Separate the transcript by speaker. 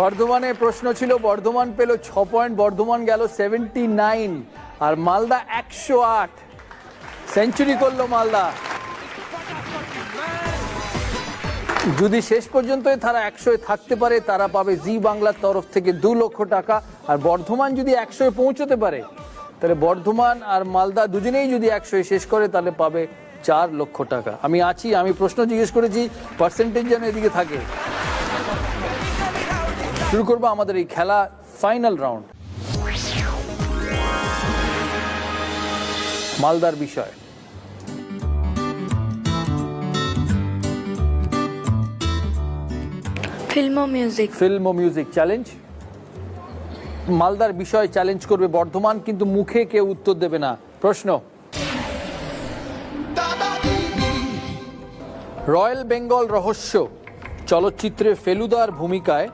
Speaker 1: বর্ধমানে প্রশ্ন ছিল, বর্ধমান পেল 6 পয়েন্ট, বর্ধমান গেল 79 আর মালদা 108। সেঞ্চুরি করলো মালদা। যদি শেষ পর্যন্ত তারা 100 থাকতে পারে, তারা পাবে জি বাংলার তরফ থেকে 2 লক্ষ টাকা। আর বর্ধমান যদি 100 পৌঁছতে পারে, তাহলে বর্ধমান আর মালদা দুজনেই যদি 100 শেষ করে, তাহলে পাবে 4 লক্ষ টাকা। আমি আছি, আমি প্রশ্ন জিজ্ঞেস করেছি, পার্সেন্টেজ যেন এদিকে থাকে। শুরু করবো আমাদের এই খেলা, ফাইনাল রাউন্ড। মালদার বিষয়
Speaker 2: ফিল্ম ও মিউজিক।
Speaker 1: ফিল্ম ও মিউজিক চ্যালেঞ্জ। মালদার বিষয় চ্যালেঞ্জ করবে বর্ধমান, কিন্তু মুখে কেউ উত্তর দেবে না। প্রশ্ন, রয়্যাল বেঙ্গল রহস্য চলচ্চিত্রে ফেলুদার ভূমিকায়